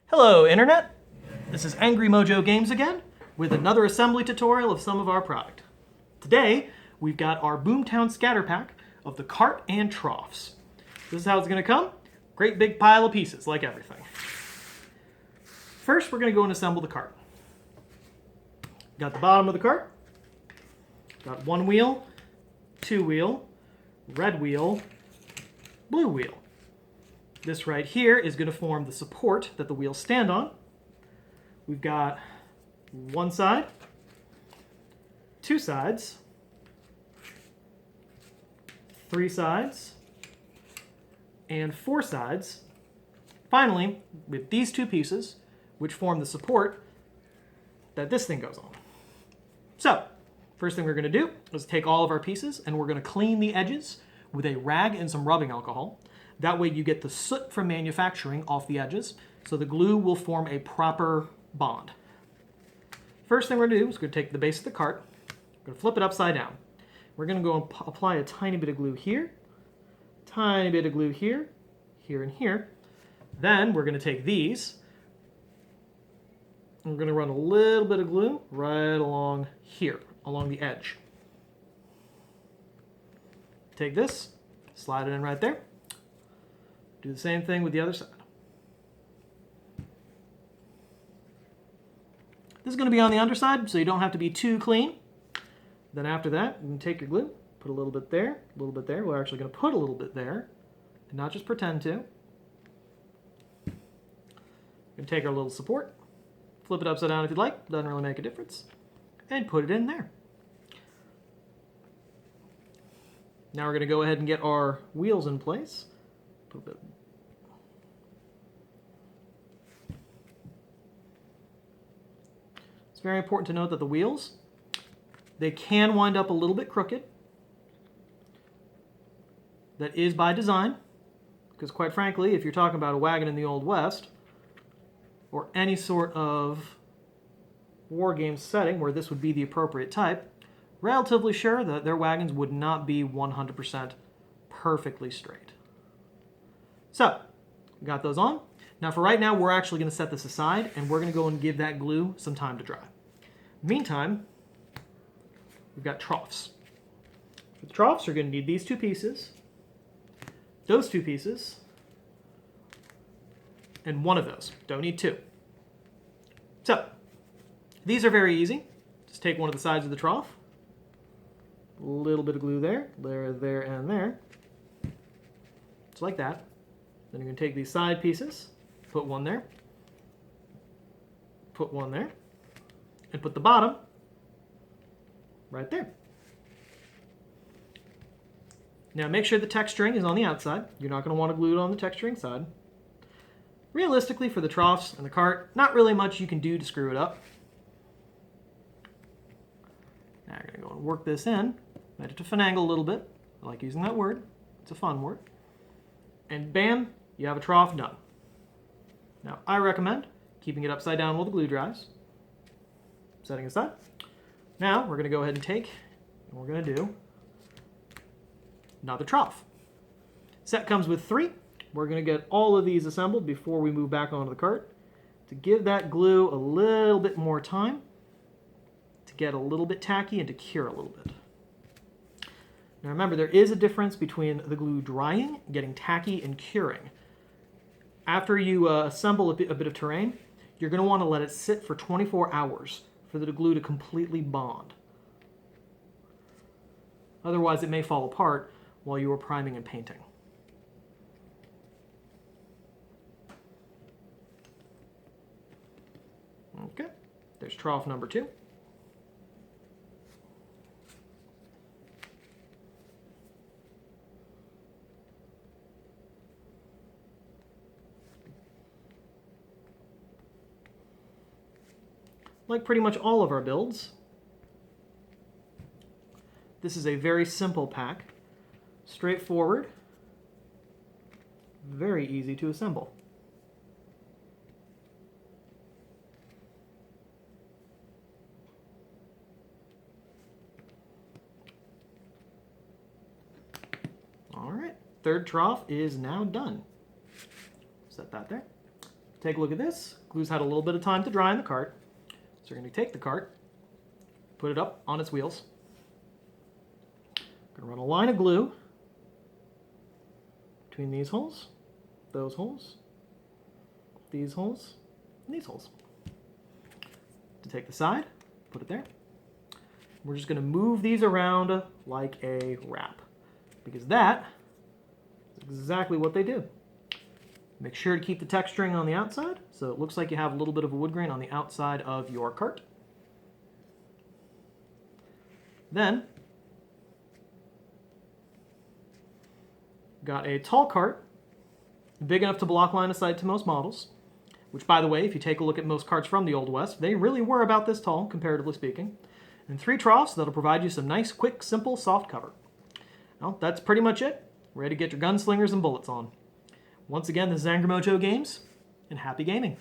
Hello, Internet! This is Angry Mojo Games again with another assembly tutorial of some of our product. Today, we've got our Boomtown scatter pack of the cart and troughs. This is how it's going to come. Great big pile of pieces, like everything. First, we're going to go and assemble the cart. Got the bottom of the cart. Got one wheel, two wheel, red wheel, blue wheel. This right here is going to form the support that the wheels stand on. We've got one side, two sides, three sides, and four sides. Finally, with these two pieces, which form the support that this thing goes on. So, first thing we're going to do is take all of our pieces and we're going to clean the edges with a rag and some rubbing alcohol. That way you get the soot from manufacturing off the edges, so the glue will form a proper bond. First thing we're going to do is we're going to take the base of the cart, we're going to flip it upside down. We're going to go and apply a tiny bit of glue here, tiny bit of glue here, here and here. Then we're going to take these, and we're going to run a little bit of glue right along here, along the edge. Take this, slide it in right there. Do the same thing with the other side. This is going to be on the underside, so you don't have to be too clean. Then after that, you can take your glue, put a little bit there, a little bit there. We're actually going to put a little bit there, and not just pretend to. We're going to take our little support, flip it upside down if you'd like, doesn't really make a difference, and put it in there. Now we're going to go ahead and get our wheels in place. Put a bit. It's very important to note that the wheels, they can wind up a little bit crooked. That is by design, because quite frankly, if you're talking about a wagon in the Old West, or any sort of war game setting where this would be the appropriate type, relatively sure that their wagons would not be 100% perfectly straight. So, we got those on. Now for right now, we're actually going to set this aside, and we're going to go and give that glue some time to dry. Meantime, we've got troughs. For the troughs, you're going to need these two pieces, those two pieces, and one of those. Don't need two. So, these are very easy. Just take one of the sides of the trough, a little bit of glue there, there, and there. Just like that. Then you're going to take these side pieces, put one there, put one there, and put the bottom right there. Now make sure the texturing is on the outside. You're not going to want to glue it on the texturing side. Realistically, for the troughs and the cart, not really much you can do to screw it up. Now you're going to go and work this in. Let it to finagle a little bit. I like using that word. It's a fun word. And bam, you have a trough done. Now, I recommend keeping it upside down while the glue dries. Setting aside. Now, we're going to go ahead and take, and we're going to do another trough. Set comes with 3. We're going to get all of these assembled before we move back onto the cart to give that glue a little bit more time to get a little bit tacky and to cure a little bit. Now remember, there is a difference between the glue drying, getting tacky, and curing. After you assemble a bit of terrain, you're going to want to let it sit for 24 hours for the glue to completely bond. Otherwise, it may fall apart while you are priming and painting. Okay, there's trough number 2. Like pretty much all of our builds, this is a very simple pack, straightforward, very easy to assemble. All right, third trough is now done. Set that there. take a look at this. Glue's had a little bit of time to dry in the cart. So we're going to take the cart, put it up on its wheels. Going to run a line of glue between these holes, those holes, these holes, and these holes. To take the side, put it there. We're just going to move these around like a wrap, because that is exactly what they do. Make sure to keep the texturing on the outside, so it looks like you have a little bit of a wood grain on the outside of your cart. Then, got a tall cart, big enough to block line of sight to most models, which, by the way, if you take a look at most carts from the Old West, they really were about this tall, comparatively speaking. And 3 troughs that'll provide you some nice, quick, simple, soft cover. Well, that's pretty much it. Ready to get your gunslingers and bullets on. Once again, this is Angry Mojo Games, and happy gaming.